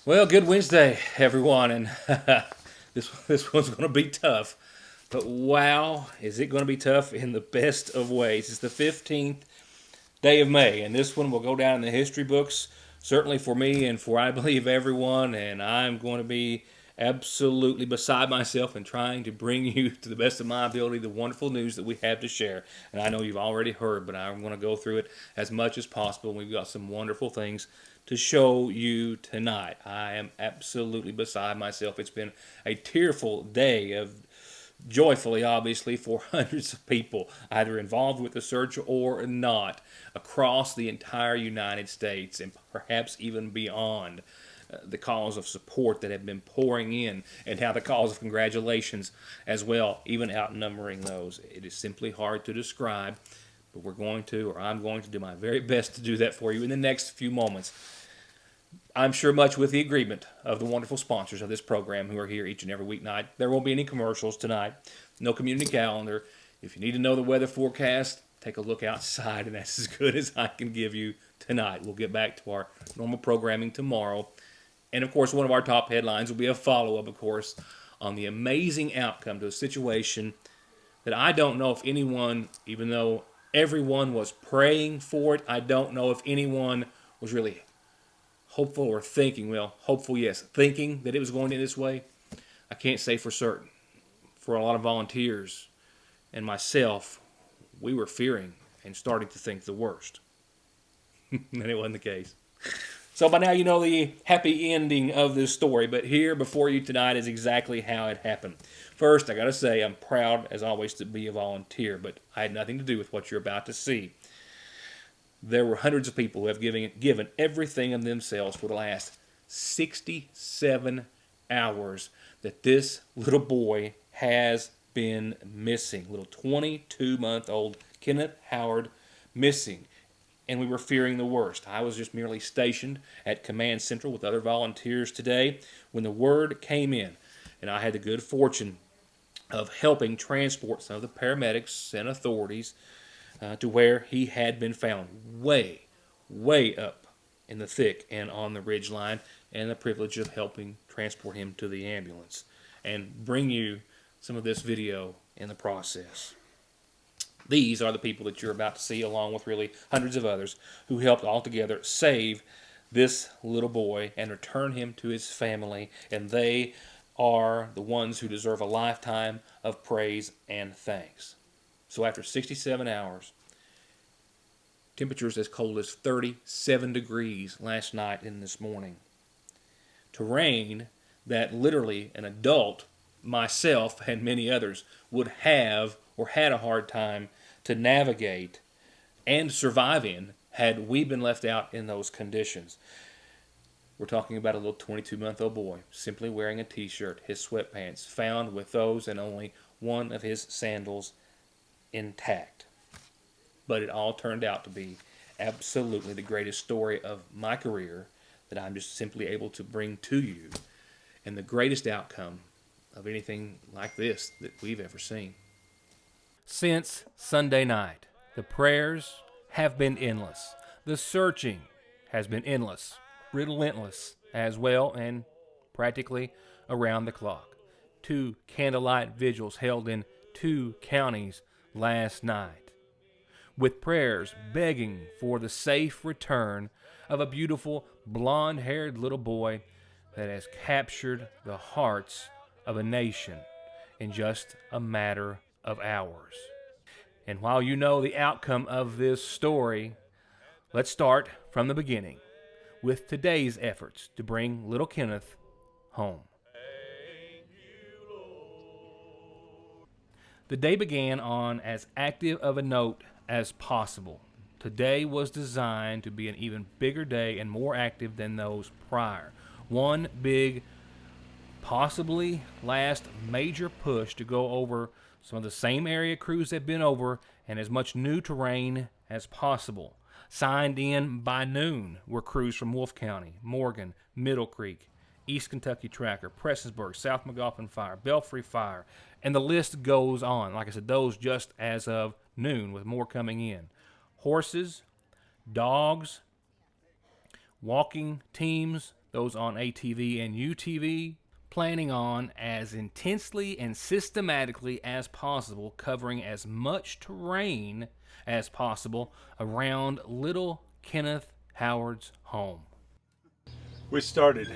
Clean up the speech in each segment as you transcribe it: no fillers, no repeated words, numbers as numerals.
Well, good Wednesday, everyone, and this one's going to be tough. But wow, is it going to be tough in the best of ways? It's the 15th day of May, and this one will go down in the history books, certainly for me and for I believe everyone. And I'm going to be absolutely beside myself and trying to bring you, to the best of my ability, the wonderful news that we have to share. And I know you've already heard, but I'm going to go through it as much as possible. We've got some wonderful things to show you tonight. I am absolutely beside myself. It's been a tearful day of joyfully, obviously, for hundreds of people, either involved with the search or not, across the entire United States and perhaps even beyond. The calls of support that have been pouring in, and how the calls of congratulations as well, even outnumbering those. It is simply hard to describe, but I'm going to do my very best to do that for you in the next few moments. I'm sure much with the agreement of the wonderful sponsors of this program who are here each and every weeknight. There won't be any commercials tonight, no community calendar. If you need to know the weather forecast, take a look outside, and that's as good as I can give you tonight. We'll get back to our normal programming tomorrow. And of course, one of our top headlines will be a follow-up, of course, on the amazing outcome to a situation that I don't know if anyone, even though everyone was praying for it, I don't know if anyone was really hopeful or thinking, well, hopeful, yes, thinking that it was going in this way. I can't say for certain. For a lot of volunteers and myself, we were fearing and starting to think the worst. And it wasn't the case. So by now you know the happy ending of this story, but here before you tonight is exactly how it happened. First, I got to say I'm proud, as always, to be a volunteer, but I had nothing to do with what you're about to see. There were hundreds of people who have given everything of themselves for the last 67 hours that this little boy has been missing. Little 22-month-old Kenneth Howard missing. And we were fearing the worst. I was just merely stationed at Command Central with other volunteers today when the word came in. And I had the good fortune of helping transport some of the paramedics and authorities to where he had been found, way, way up in the thick and on the ridge line, and the privilege of helping transport him to the ambulance and bring you some of this video in the process. These are the people that you're about to see, along with really hundreds of others who helped altogether save this little boy and return him to his family, and they are the ones who deserve a lifetime of praise and thanks. So after 67 hours, temperatures as cold as 37 degrees last night and this morning, terrain that literally an adult, myself and many others, would have or had a hard time to navigate and survive in had we been left out in those conditions. We're talking about a little 22-month-old boy simply wearing a t-shirt, his sweatpants, found with those and only one of his sandals intact. But it all turned out to be absolutely the greatest story of my career that I'm just simply able to bring to you, and the greatest outcome of anything like this that we've ever seen. Since Sunday night, the prayers have been endless. The searching has been endless, relentless as well, and practically around the clock. 2 candlelight vigils held in 2 counties last night, with prayers begging for the safe return of a beautiful blonde-haired little boy that has captured the hearts of a nation in just a matter of hours. And while you know the outcome of this story, let's start from the beginning with today's efforts to bring little Kenneth home. The day began on as active of a note as possible. Today was designed to be an even bigger day and more active than those prior. One big, possibly last major push to go over some of the same area crews have been over and as much new terrain as possible. Signed in by noon were crews from Wolfe County, Morgan, Middle Creek, East Kentucky Tracker, Prestonsburg, South McGoffin Fire, Belfry Fire, and the list goes on. Like I said, those just as of noon, with more coming in. Horses, dogs, walking teams, those on ATV and UTV, planning on as intensely and systematically as possible covering as much terrain as possible around little Kenneth Howard's home. We started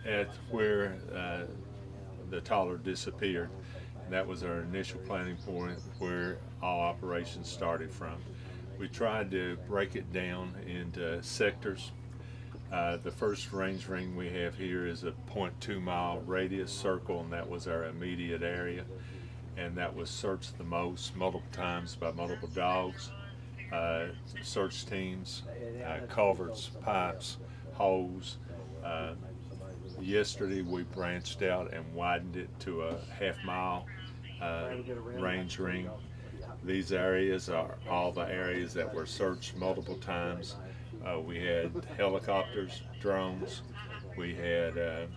at where the toddler disappeared. That was our initial planning point where all operations started from. We tried to break it down into sectors. The first range ring we have here is a 0.2 mile radius circle, and that was our immediate area. And that was searched the most, multiple times by multiple dogs, search teams, culverts, pipes, holes. Yesterday we branched out and widened it to a half-mile range ring. These areas are all the areas that were searched multiple times. We had helicopters, drones. We had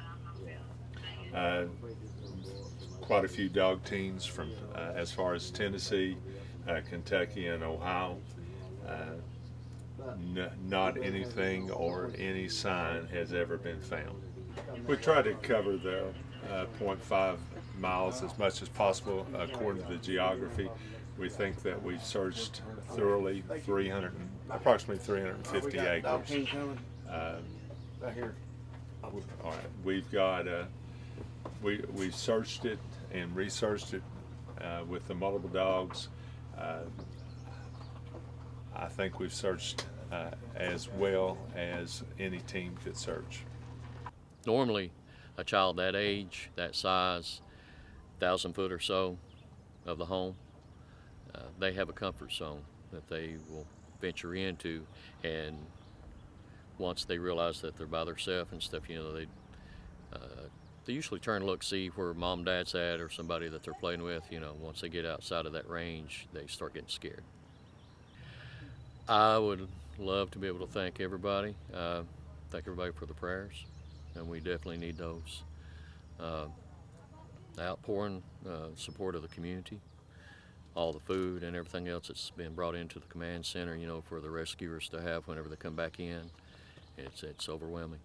quite a few dog teams from as far as Tennessee, Kentucky, and Ohio. Not anything or any sign has ever been found. We try to cover the 0.5 miles as much as possible according to the geography. We think that we've searched thoroughly approximately 350 acres. Right here. All right, we've got we've searched it and researched it with the multiple dogs. I think we've searched as well as any team could search. Normally, a child that age, that size, 1,000 foot or so of the home, they have a comfort zone that they will venture into, and once they realize that they're by themselves and stuff, they usually turn and look, see where mom, dad's at, or somebody that they're playing with. Once they get outside of that range, they start getting scared. I would love to be able to thank everybody for the prayers, and we definitely need those. The outpouring support of the community, all the food and everything else that's been brought into the command center, for the rescuers to have whenever they come back in. It's overwhelming.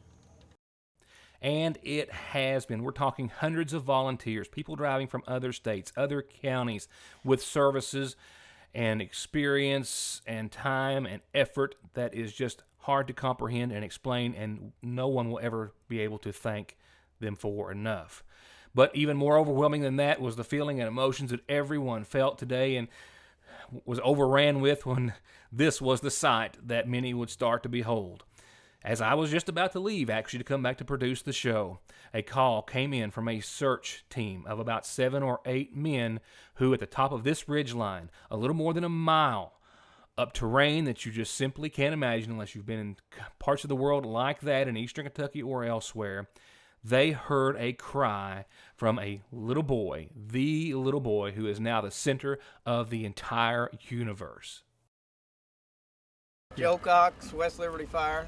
And it has been. We're talking hundreds of volunteers, people driving from other states, other counties, with services and experience and time and effort that is just hard to comprehend and explain, and no one will ever be able to thank them for enough. But even more overwhelming than that was the feeling and emotions that everyone felt today and was overran with when this was the sight that many would start to behold. As I was just about to leave, actually, to come back to produce the show, a call came in from a search team of about 7 or 8 men who, at the top of this ridge line, a little more than a mile up terrain that you just simply can't imagine unless you've been in parts of the world like that in eastern Kentucky or elsewhere, they heard a cry from a little boy, the little boy who is now the center of the entire universe. Joe Cox, West Liberty Fire.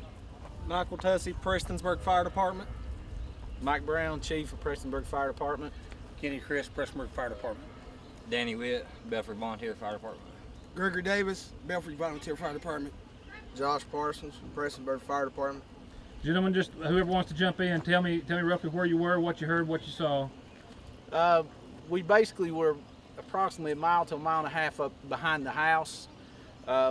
Michael Tussey, Prestonsburg Fire Department. Mike Brown, Chief of Prestonsburg Fire Department. Kenny Chris, Prestonsburg Fire Department. Danny Witt, Belford Volunteer Fire Department. Gregory Davis, Belford Volunteer Fire Department. Josh Parsons from Prestonsburg Fire Department. Gentlemen, just whoever wants to jump in, tell me roughly where you were, what you heard, what you saw. We basically were approximately a mile to a mile and a half up behind the house.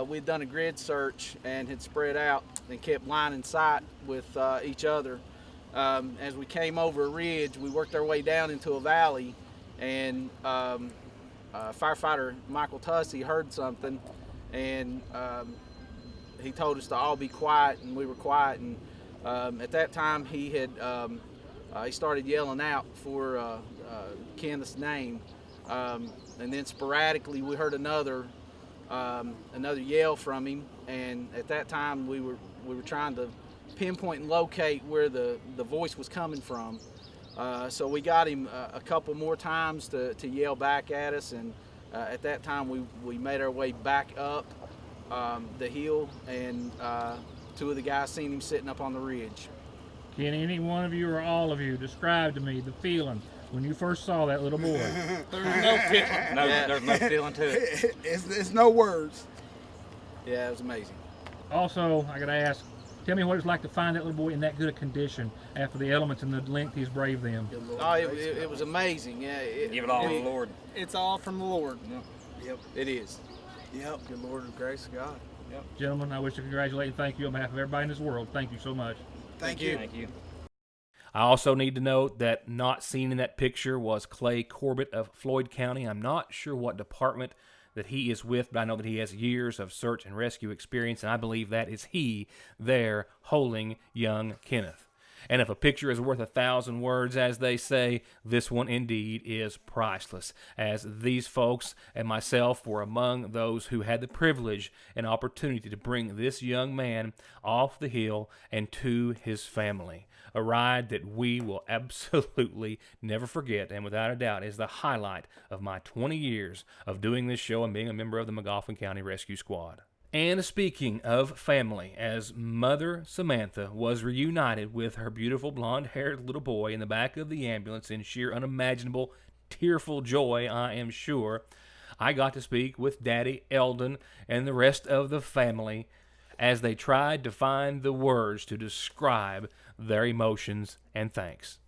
We'd done a grid search and had spread out and kept line in sight with each other. As we came over a ridge, we worked our way down into a valley, and firefighter Michael Tussey heard something, and he told us to all be quiet, and we were quiet. And at that time, he started yelling out for Kenneth's name, and then sporadically we heard another yell from him. And at that time, we were trying to pinpoint and locate where the voice was coming from. So we got him a couple more times to yell back at us, and at that time we made our way back up the hill, and two of the guys seen him sitting up on the ridge. Can any one of you or all of you describe to me the feeling when you first saw that little boy? There's no feeling to it. It's no words. Yeah, it was amazing. Also, I got to ask, Tell me what it's like to find that little boy in that good a condition after the elements and the length he's braved them. Oh, it was amazing. Yeah, Give it all to the Lord. It's all from the Lord. Yep, it is. Yep. Good Lord and grace of God. Gentlemen, I wish to congratulate and thank you on behalf of everybody in this world. Thank you so much. Thank you. Thank you. I also need to note that not seen in that picture was Clay Corbett of Floyd County. I'm not sure what department that he is with, but I know that he has years of search and rescue experience, and I believe that is he there holding young Kenneth. And if a picture is worth 1,000 words, as they say, this one indeed is priceless, as these folks and myself were among those who had the privilege and opportunity to bring this young man off the hill and to his family. A ride that we will absolutely never forget, and without a doubt is the highlight of my 20 years of doing this show and being a member of the Magoffin County Rescue Squad. And speaking of family, as Mother Samantha was reunited with her beautiful blonde-haired little boy in the back of the ambulance in sheer unimaginable, tearful joy, I am sure, I got to speak with Daddy Eldon and the rest of the family as they tried to find the words to describe their emotions and thanks.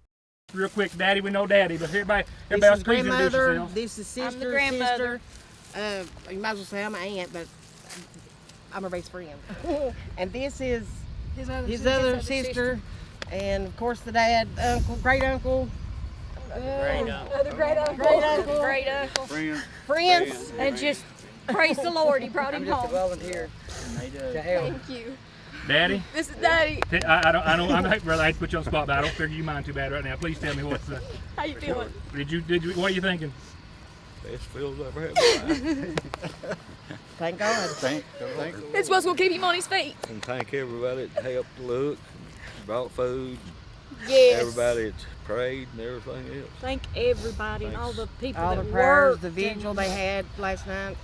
Real quick, Daddy, we know Daddy, but everybody This else is please introduce grandmother. yourselves. This is sister. I'm the grandmother. You might as well say I'm an aunt, but I'm her best friend. And this is his other sister, and of course the dad, uncle, great uncle. Other great uncle. Great uncle. Great uncle. Friends. And just praise the Lord, he brought him home. volunteer to help. Thank you. Daddy? This is Daddy. I don't, brother, I hate to put you on the spot, but I don't figure you mind too bad right now. Please tell me what's the, How you feeling? what are you thinking? Best feels I've ever had in my life. Thank God. It's what's gonna keep him on his feet. And thank everybody that helped look, brought food, Yes. everybody that prayed and everything else. Thank everybody and all the people All that the prayers, worked the vigil they had last night.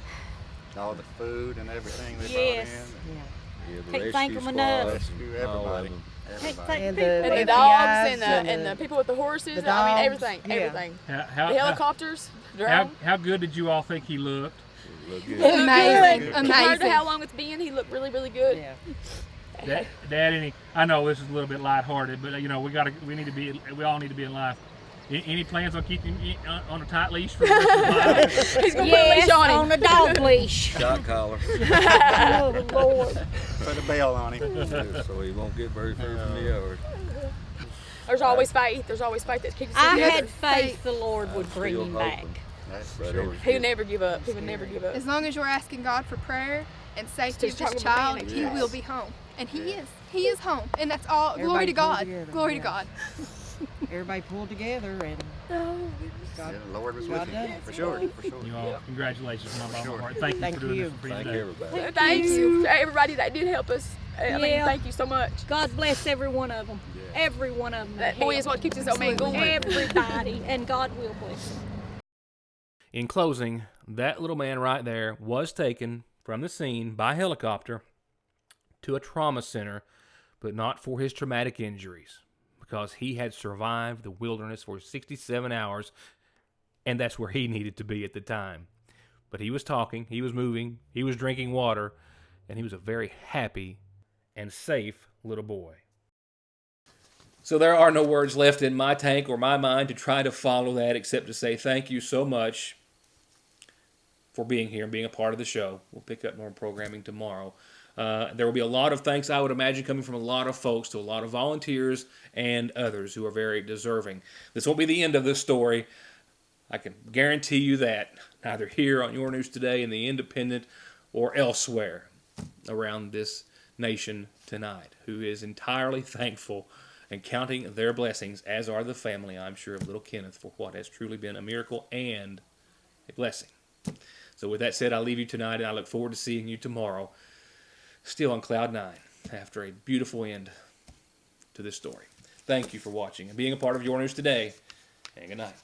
All the food and everything they Yes. brought in. Yeah. Yeah, the Can't rescue thank 'em squad, enough. Rescue all of everybody. them. Can't Everybody. thank And people. the And the FBI's dogs and and the people with the horses. the I mean, dogs, everything. yeah. Everything. How, The helicopters. how good did you all think he looked? Look He good. looked Amazing. good. Amazing. Compared to how long it's been, he looked really, really good. Yeah. Dad, I know this is a little bit lighthearted, but we all need to be in life. Any plans on keeping him on a tight leash for the rest of his life? He's gonna put a leash on him. on a dog leash. Shot collar. Oh, Lord. Put a bell on him. So he won't get very far from the yard. There's always faith. There's always faith that keeps us I together. had faith the Lord would bring Still him back. hoping. That's But sure. He would never give up. He would never give up. As long as you're asking God for prayer and safety Just of this talking about child, being he a will kid. be home. And he is. He is home. And that's all. Glory Everybody to pulled God. together, Glory yeah. to God. Everybody pulled together and Oh, God, Yeah, the Lord was God with done him. it. For sure. For sure. You all, congratulations from my bottom of my heart. Thank you Thank for doing you. this for me Thank today. everybody. Thank you to everybody that did help us. I mean, Yeah. thank you so much. God bless every one of them. Every one of them. That boy is what keeps this old man going. Everybody. And God will bless them. In closing, that little man right there was taken from the scene by helicopter to a trauma center, but not for his traumatic injuries, because he had survived the wilderness for 67 hours, and that's where he needed to be at the time. But he was talking, he was moving, he was drinking water, and he was a very happy and safe little boy. So there are no words left in my tank or my mind to try to follow that, except to say thank you so much for being here and being a part of the show. We'll pick up more programming tomorrow. There will be a lot of thanks, I would imagine, coming from a lot of folks, to a lot of volunteers and others who are very deserving. This won't be the end of this story. I can guarantee you that, neither here on Your News Today, in the Independent, or elsewhere around this nation tonight, who is entirely thankful and counting their blessings, as are the family, I'm sure, of little Kenneth, for what has truly been a miracle and a blessing. So with that said, I'll leave you tonight, and I look forward to seeing you tomorrow, still on Cloud 9, after a beautiful end to this story. Thank you for watching and being a part of Your News Today, and good night.